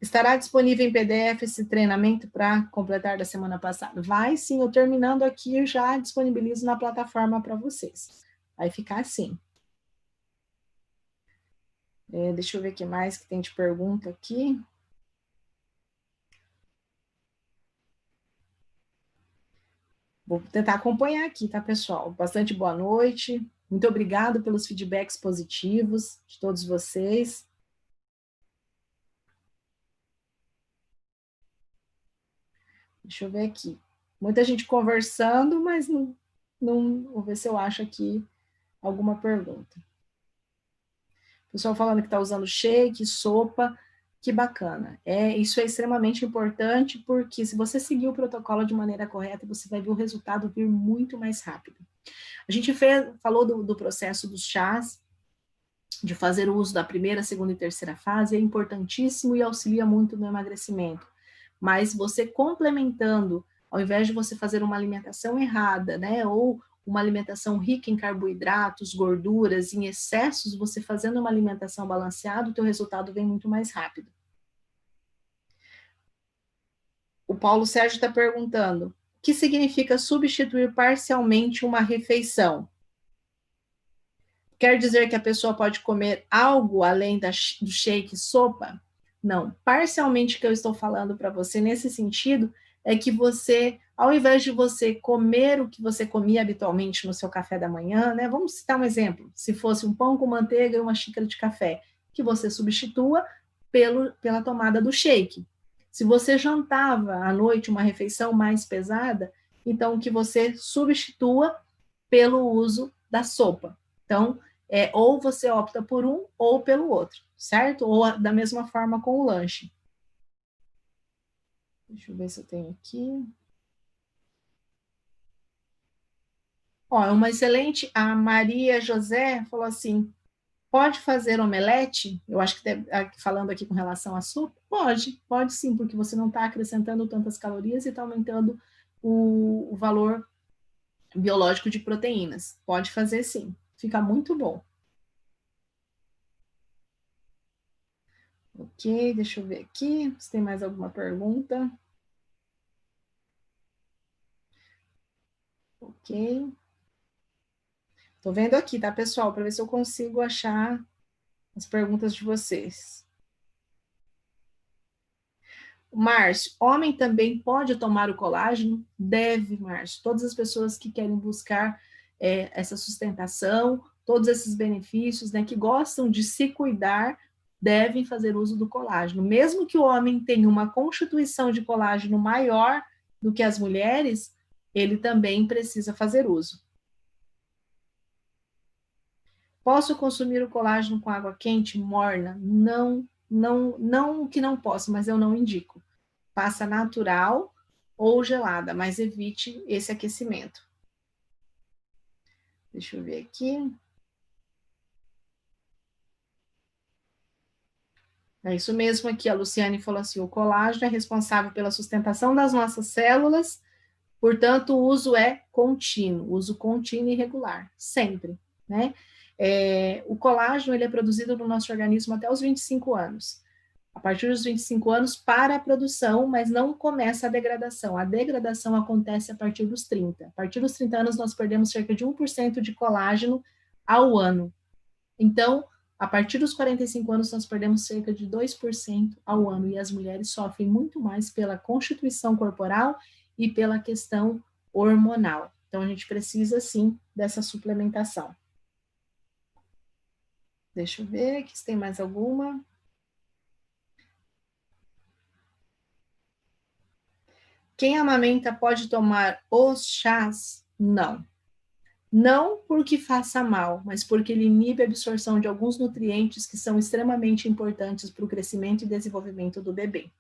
Estará disponível em PDF esse treinamento para completar da semana passada? Vai sim, eu terminando aqui, eu já disponibilizo na plataforma para vocês. Vai ficar assim. Deixa eu ver o que mais que tem de pergunta aqui. Vou tentar acompanhar aqui, tá, pessoal? Bastante boa noite. Muito obrigado pelos feedbacks positivos de todos vocês. Deixa eu ver aqui. Muita gente conversando, mas não vou ver se eu acho aqui alguma pergunta. Pessoal falando que está usando shake, sopa, que bacana. Isso é extremamente importante, porque se você seguir o protocolo de maneira correta, você vai ver o resultado vir muito mais rápido. A gente falou do processo dos chás, de fazer o uso da primeira, segunda e terceira fase, é importantíssimo e auxilia muito no emagrecimento. Mas você complementando, ao invés de você fazer uma alimentação errada, né, ou uma alimentação rica em carboidratos, gorduras, em excessos, você fazendo uma alimentação balanceada, o teu resultado vem muito mais rápido. O Paulo Sérgio está perguntando, o que significa substituir parcialmente uma refeição? Quer dizer que a pessoa pode comer algo além do shake e sopa? Não. Parcialmente o que eu estou falando para você nesse sentido é que você, ao invés de você comer o que você comia habitualmente no seu café da manhã, né? Vamos citar um exemplo. Se fosse um pão com manteiga e uma xícara de café, que você substitua pela tomada do shake. Se você jantava à noite uma refeição mais pesada, então que você substitua pelo uso da sopa. Então, ou você opta por um ou pelo outro, certo? Ou da mesma forma com o lanche. Deixa eu ver se eu tenho aqui. Ó, uma excelente. A Maria José falou assim: pode fazer omelete? Eu acho que falando aqui com relação à sopa, pode sim, porque você não está acrescentando tantas calorias e está aumentando o valor biológico de proteínas. Pode fazer sim, fica muito bom. Ok, deixa eu ver aqui se tem mais alguma pergunta. Ok. Tô vendo aqui, tá, pessoal, para ver se eu consigo achar as perguntas de vocês. Márcio, homem também pode tomar o colágeno? Deve, Márcio. Todas as pessoas que querem buscar essa sustentação, todos esses benefícios, né, que gostam de se cuidar, devem fazer uso do colágeno. Mesmo que o homem tenha uma constituição de colágeno maior do que as mulheres, ele também precisa fazer uso. Posso consumir o colágeno com água quente, morna? Não que não posso, mas eu não indico. Faça natural ou gelada, mas evite esse aquecimento. Deixa eu ver aqui. É isso mesmo aqui, a Luciane falou assim, o colágeno é responsável pela sustentação das nossas células, portanto, o uso é contínuo, uso contínuo e regular, sempre, né? O colágeno, ele é produzido no nosso organismo até os 25 anos. A partir dos 25 anos, para a produção, mas não começa a degradação. A degradação acontece a partir dos 30. A partir dos 30 anos, nós perdemos cerca de 1% de colágeno ao ano. Então, a partir dos 45 anos, nós perdemos cerca de 2% ao ano. E as mulheres sofrem muito mais pela constituição corporal e pela questão hormonal. Então, a gente precisa, sim, dessa suplementação. Deixa eu ver aqui se tem mais alguma. Quem amamenta pode tomar os chás? Não. Não porque faça mal, mas porque ele inibe a absorção de alguns nutrientes que são extremamente importantes para o crescimento e desenvolvimento do bebê.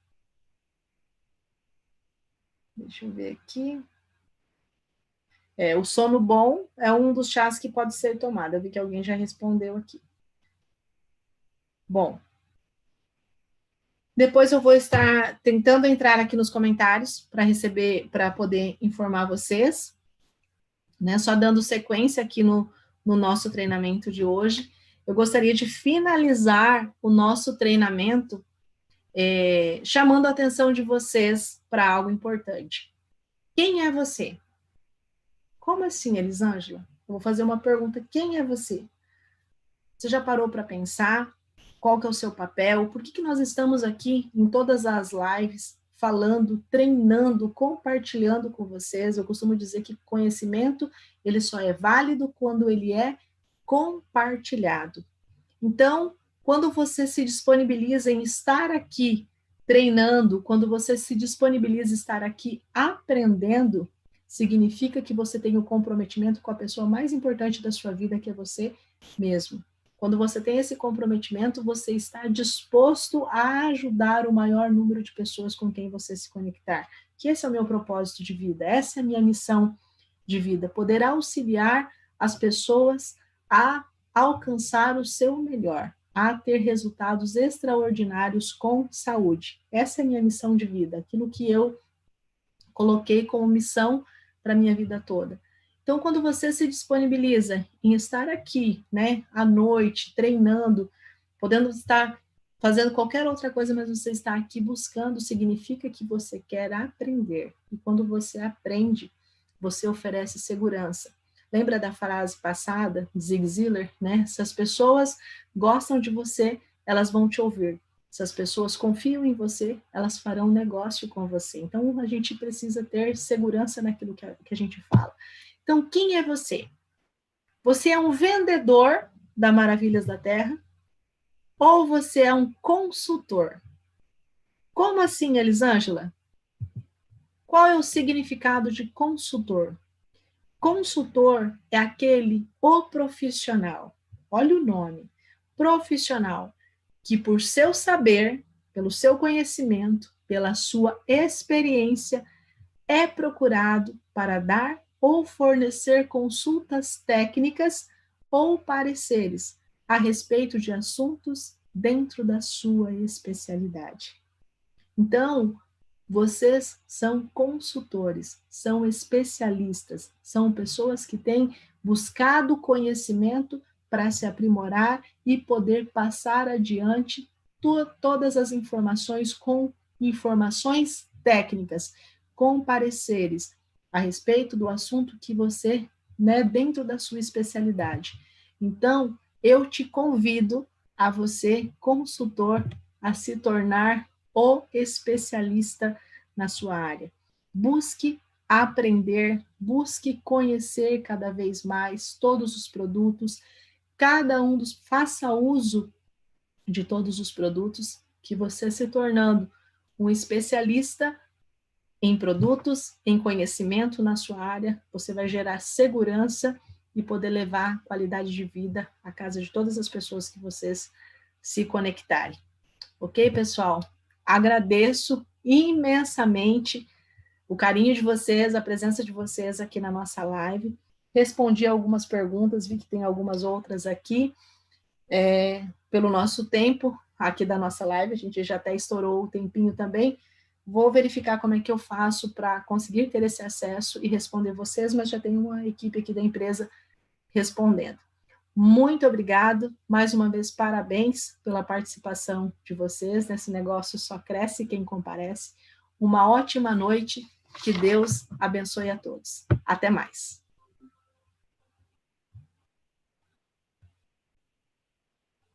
Deixa eu ver aqui. O sono bom é um dos chás que pode ser tomado. Eu vi que alguém já respondeu aqui. Bom, depois eu vou estar tentando entrar aqui nos comentários para poder informar vocês, né? Só dando sequência aqui no nosso treinamento de hoje. Eu gostaria de finalizar o nosso treinamento chamando a atenção de vocês para algo importante. Quem é você? Como assim, Elisângela? Eu vou fazer uma pergunta. Quem é você? Você já parou para pensar qual que é o seu papel? Por que nós estamos aqui em todas as lives falando, treinando, compartilhando com vocês? Eu costumo dizer que conhecimento, ele só é válido quando ele é compartilhado. Então, quando você se disponibiliza em estar aqui treinando, quando você se disponibiliza em estar aqui aprendendo, significa que você tem um comprometimento com a pessoa mais importante da sua vida, que é você mesmo. Quando você tem esse comprometimento, você está disposto a ajudar o maior número de pessoas com quem você se conectar. Que esse é o meu propósito de vida, essa é a minha missão de vida, poder auxiliar as pessoas a alcançar o seu melhor, a ter resultados extraordinários com saúde. Essa é a minha missão de vida, aquilo que eu coloquei como missão para a minha vida toda. Então, quando você se disponibiliza em estar aqui, né, à noite, treinando, podendo estar fazendo qualquer outra coisa, mas você está aqui buscando, significa que você quer aprender. E quando você aprende, você oferece segurança. Lembra da frase passada, de Zig Ziglar, né? Se as pessoas gostam de você, elas vão te ouvir. Se as pessoas confiam em você, elas farão negócio com você. Então, a gente precisa ter segurança naquilo que a gente fala. Então, quem é você? Você é um vendedor da Maravilhas da Terra ou você é um consultor? Como assim, Elisângela? Qual é o significado de consultor? Consultor é o profissional. Olha o nome. Profissional que por seu saber, pelo seu conhecimento, pela sua experiência, é procurado para dar ou fornecer consultas técnicas ou pareceres a respeito de assuntos dentro da sua especialidade. Então, vocês são consultores, são especialistas, são pessoas que têm buscado conhecimento para se aprimorar e poder passar adiante todas as informações com informações técnicas, com pareceres a respeito do assunto que você, né, dentro da sua especialidade. Então, eu te convido a você, consultor, a se tornar o especialista na sua área. Busque aprender, busque conhecer cada vez mais todos os produtos, faça uso de todos os produtos, que você se tornando um especialista em produtos, em conhecimento na sua área, você vai gerar segurança e poder levar qualidade de vida à casa de todas as pessoas que vocês se conectarem. Ok, pessoal? Agradeço imensamente o carinho de vocês, a presença de vocês aqui na nossa live. Respondi algumas perguntas, vi que tem algumas outras aqui. Pelo nosso tempo aqui da nossa live, a gente já até estourou o tempinho também. Vou verificar como é que eu faço para conseguir ter esse acesso e responder vocês, mas já tem uma equipe aqui da empresa respondendo. Muito obrigado, mais uma vez parabéns pela participação de vocês, nesse negócio só cresce quem comparece. Uma ótima noite, que Deus abençoe a todos. Até mais.